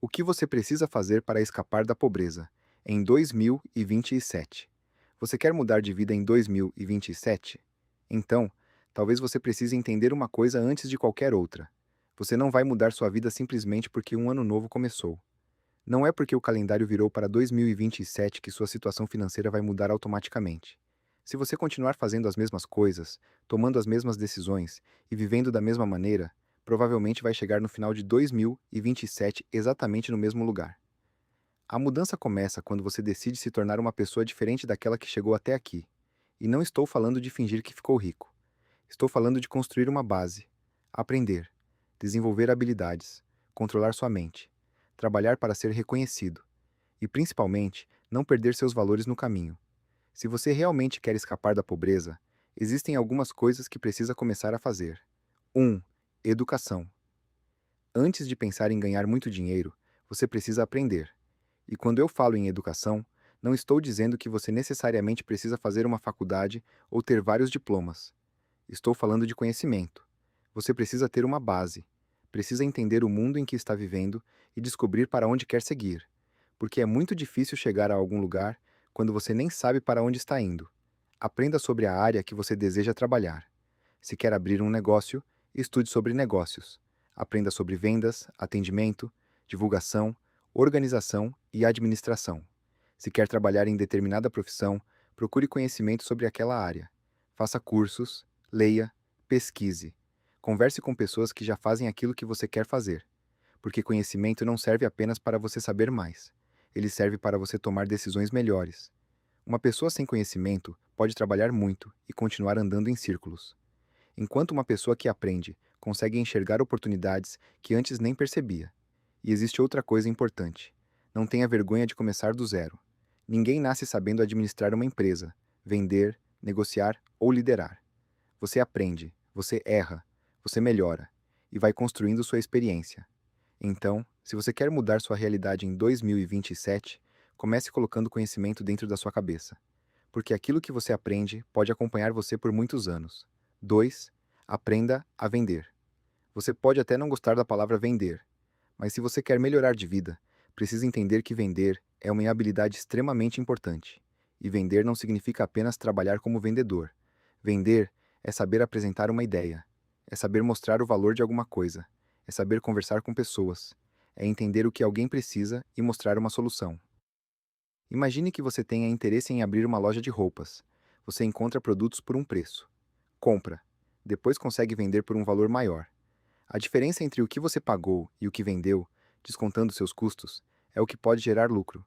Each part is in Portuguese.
O que você precisa fazer para escapar da pobreza em 2027? Você quer mudar de vida em 2027? Então, talvez você precise entender uma coisa antes de qualquer outra. Você não vai mudar sua vida simplesmente porque um ano novo começou. Não é porque o calendário virou para 2027 que sua situação financeira vai mudar automaticamente. Se você continuar fazendo as mesmas coisas, tomando as mesmas decisões e vivendo da mesma maneira, provavelmente vai chegar no final de 2027 exatamente no mesmo lugar. A mudança começa quando você decide se tornar uma pessoa diferente daquela que chegou até aqui. E não estou falando de fingir que ficou rico. Estou falando de construir uma base, aprender, desenvolver habilidades, controlar sua mente, trabalhar para ser reconhecido e, principalmente, não perder seus valores no caminho. Se você realmente quer escapar da pobreza, existem algumas coisas que precisa começar a fazer. 1. Educação. Antes de pensar em ganhar muito dinheiro, você precisa aprender. E quando eu falo em educação, não estou dizendo que você necessariamente precisa fazer uma faculdade ou ter vários diplomas. Estou falando de conhecimento. Você precisa ter uma base. Precisa entender o mundo em que está vivendo e descobrir para onde quer seguir. Porque é muito difícil chegar a algum lugar quando você nem sabe para onde está indo. Aprenda sobre a área que você deseja trabalhar. Se quer abrir um negócio, estude sobre negócios. Aprenda sobre vendas, atendimento, divulgação, organização e administração. Se quer trabalhar em determinada profissão, procure conhecimento sobre aquela área. Faça cursos, leia, pesquise. Converse com pessoas que já fazem aquilo que você quer fazer. Porque conhecimento não serve apenas para você saber mais. Ele serve para você tomar decisões melhores. Uma pessoa sem conhecimento pode trabalhar muito e continuar andando em círculos. Enquanto uma pessoa que aprende consegue enxergar oportunidades que antes nem percebia. E existe outra coisa importante. Não tenha vergonha de começar do zero. Ninguém nasce sabendo administrar uma empresa, vender, negociar ou liderar. Você aprende, você erra, você melhora e vai construindo sua experiência. Então, se você quer mudar sua realidade em 2027, comece colocando conhecimento dentro da sua cabeça. Porque aquilo que você aprende pode acompanhar você por muitos anos. 2. Aprenda a vender. Você pode até não gostar da palavra vender, mas se você quer melhorar de vida, precisa entender que vender é uma habilidade extremamente importante. E vender não significa apenas trabalhar como vendedor. Vender é saber apresentar uma ideia, é saber mostrar o valor de alguma coisa, é saber conversar com pessoas, é entender o que alguém precisa e mostrar uma solução. Imagine que você tenha interesse em abrir uma loja de roupas. Você encontra produtos por um preço. Compra. Depois consegue vender por um valor maior. A diferença entre o que você pagou e o que vendeu, descontando seus custos, é o que pode gerar lucro.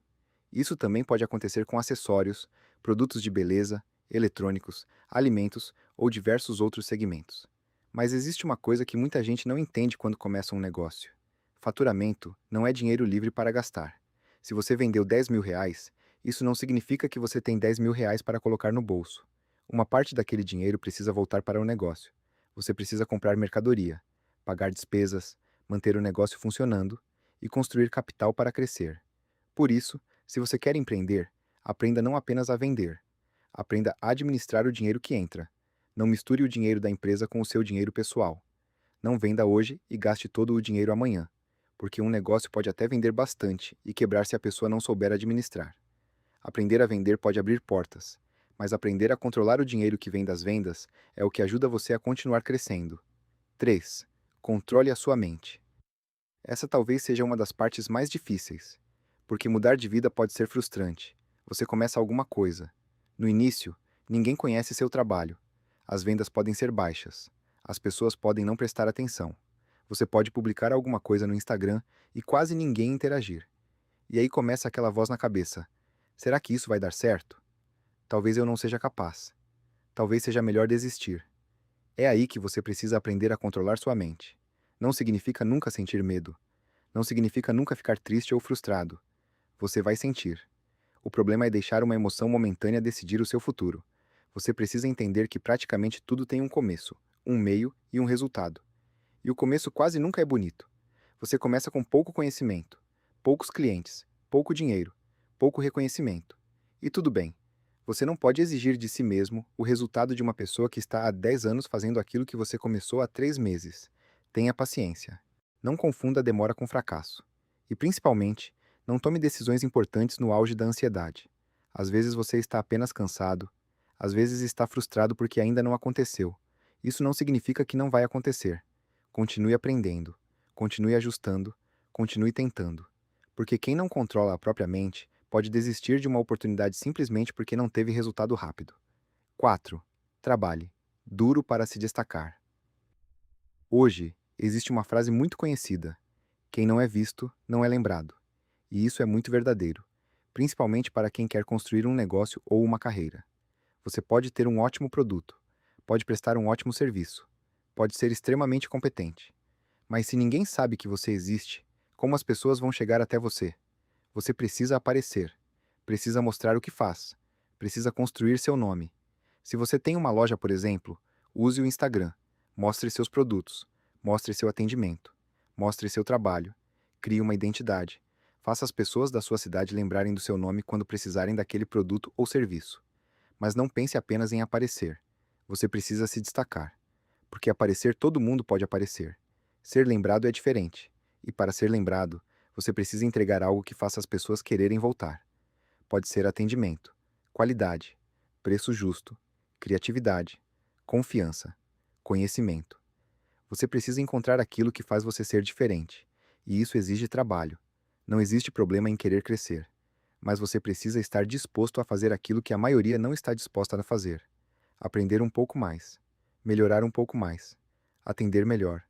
Isso também pode acontecer com acessórios, produtos de beleza, eletrônicos, alimentos ou diversos outros segmentos. Mas existe uma coisa que muita gente não entende quando começa um negócio. Faturamento não é dinheiro livre para gastar. Se você vendeu R$ 10.000, isso não significa que você tem R$ 10.000 para colocar no bolso. Uma parte daquele dinheiro precisa voltar para o negócio. Você precisa comprar mercadoria, pagar despesas, manter o negócio funcionando e construir capital para crescer. Por isso, se você quer empreender, aprenda não apenas a vender. Aprenda a administrar o dinheiro que entra. Não misture o dinheiro da empresa com o seu dinheiro pessoal. Não venda hoje e gaste todo o dinheiro amanhã, porque um negócio pode até vender bastante e quebrar se a pessoa não souber administrar. Aprender a vender pode abrir portas, mas aprender a controlar o dinheiro que vem das vendas é o que ajuda você a continuar crescendo. 3. Controle a sua mente. Essa talvez seja uma das partes mais difíceis, porque mudar de vida pode ser frustrante. Você começa alguma coisa. No início, ninguém conhece seu trabalho. As vendas podem ser baixas. As pessoas podem não prestar atenção. Você pode publicar alguma coisa no Instagram e quase ninguém interagir. E aí começa aquela voz na cabeça: será que isso vai dar certo? Talvez eu não seja capaz. Talvez seja melhor desistir. É aí que você precisa aprender a controlar sua mente. Não significa nunca sentir medo. Não significa nunca ficar triste ou frustrado. Você vai sentir. O problema é deixar uma emoção momentânea decidir o seu futuro. Você precisa entender que praticamente tudo tem um começo, um meio e um resultado. E o começo quase nunca é bonito. Você começa com pouco conhecimento, poucos clientes, pouco dinheiro, pouco reconhecimento. E tudo bem. Você não pode exigir de si mesmo o resultado de uma pessoa que está há 10 anos fazendo aquilo que você começou há 3 meses. Tenha paciência. Não confunda demora com fracasso. E principalmente, não tome decisões importantes no auge da ansiedade. Às vezes você está apenas cansado, às vezes está frustrado porque ainda não aconteceu. Isso não significa que não vai acontecer. Continue aprendendo, continue ajustando, continue tentando. Porque quem não controla a própria mente pode desistir de uma oportunidade simplesmente porque não teve resultado rápido. 4. Trabalhe. Duro para se destacar. Hoje, existe uma frase muito conhecida: quem não é visto, não é lembrado. E isso é muito verdadeiro, principalmente para quem quer construir um negócio ou uma carreira. Você pode ter um ótimo produto, pode prestar um ótimo serviço, pode ser extremamente competente. Mas se ninguém sabe que você existe, como as pessoas vão chegar até você? Você precisa aparecer, precisa mostrar o que faz, precisa construir seu nome. Se você tem uma loja, por exemplo, use o Instagram, mostre seus produtos, mostre seu atendimento, mostre seu trabalho, crie uma identidade. Faça as pessoas da sua cidade lembrarem do seu nome quando precisarem daquele produto ou serviço. Mas não pense apenas em aparecer. Você precisa se destacar. Porque aparecer todo mundo pode aparecer. Ser lembrado é diferente. E para ser lembrado, você precisa entregar algo que faça as pessoas quererem voltar. Pode ser atendimento, qualidade, preço justo, criatividade, confiança, conhecimento. Você precisa encontrar aquilo que faz você ser diferente. E isso exige trabalho. Não existe problema em querer crescer. Mas você precisa estar disposto a fazer aquilo que a maioria não está disposta a fazer. Aprender um pouco mais, melhorar um pouco mais, atender melhor,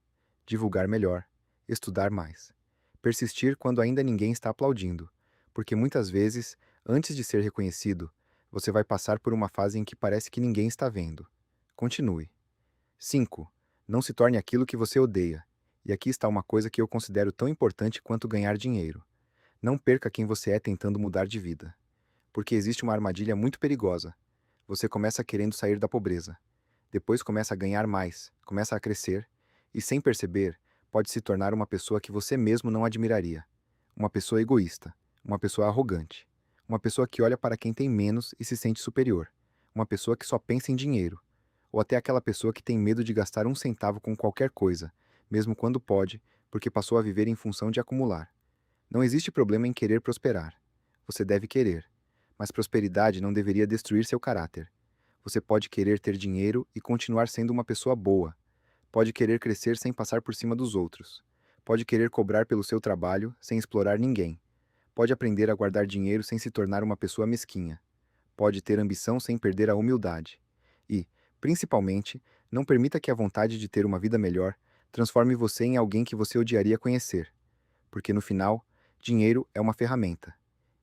divulgar melhor, estudar mais. Persistir quando ainda ninguém está aplaudindo, porque muitas vezes, antes de ser reconhecido, você vai passar por uma fase em que parece que ninguém está vendo. Continue. 5. Não se torne aquilo que você odeia. E aqui está uma coisa que eu considero tão importante quanto ganhar dinheiro. Não perca quem você é tentando mudar de vida. Porque existe uma armadilha muito perigosa. Você começa querendo sair da pobreza. Depois começa a ganhar mais, começa a crescer, e sem perceber, pode se tornar uma pessoa que você mesmo não admiraria. Uma pessoa egoísta, uma pessoa arrogante, uma pessoa que olha para quem tem menos e se sente superior, uma pessoa que só pensa em dinheiro, ou até aquela pessoa que tem medo de gastar um centavo com qualquer coisa, mesmo quando pode, porque passou a viver em função de acumular. Não existe problema em querer prosperar. Você deve querer. Mas prosperidade não deveria destruir seu caráter. Você pode querer ter dinheiro e continuar sendo uma pessoa boa. Pode querer crescer sem passar por cima dos outros. Pode querer cobrar pelo seu trabalho sem explorar ninguém. Pode aprender a guardar dinheiro sem se tornar uma pessoa mesquinha. Pode ter ambição sem perder a humildade. E, principalmente, não permita que a vontade de ter uma vida melhor transforme você em alguém que você odiaria conhecer. Porque no final, dinheiro é uma ferramenta.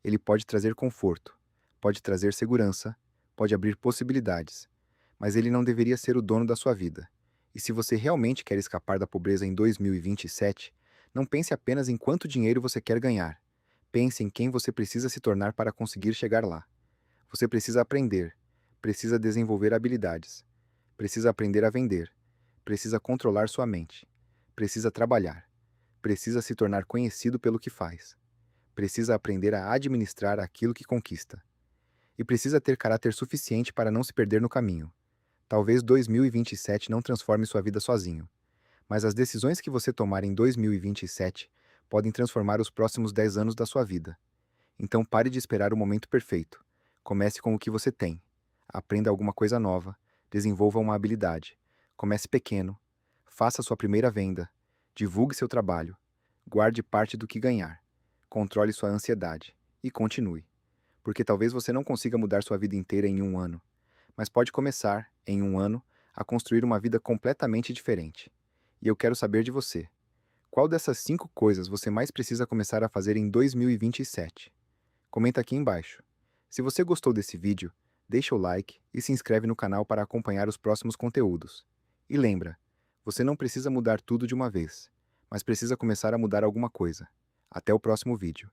Ele pode trazer conforto, pode trazer segurança, pode abrir possibilidades, mas ele não deveria ser o dono da sua vida. E se você realmente quer escapar da pobreza em 2027, não pense apenas em quanto dinheiro você quer ganhar. Pense em quem você precisa se tornar para conseguir chegar lá. Você precisa aprender, precisa desenvolver habilidades, precisa aprender a vender, precisa controlar sua mente, precisa trabalhar, precisa se tornar conhecido pelo que faz, precisa aprender a administrar aquilo que conquista. E precisa ter caráter suficiente para não se perder no caminho. Talvez 2027 não transforme sua vida sozinho, mas as decisões que você tomar em 2027 podem transformar os próximos 10 anos da sua vida. Então pare de esperar o momento perfeito. Comece com o que você tem. Aprenda alguma coisa nova, desenvolva uma habilidade. Comece pequeno, faça sua primeira venda, divulgue seu trabalho, guarde parte do que ganhar, controle sua ansiedade e continue. Porque talvez você não consiga mudar sua vida inteira em um ano, mas pode começar, em um ano, a construir uma vida completamente diferente. E eu quero saber de você. Qual dessas 5 coisas você mais precisa começar a fazer em 2027? Comenta aqui embaixo. Se você gostou desse vídeo, deixa o like e se inscreve no canal para acompanhar os próximos conteúdos. E lembra, você não precisa mudar tudo de uma vez, mas precisa começar a mudar alguma coisa. Até o próximo vídeo.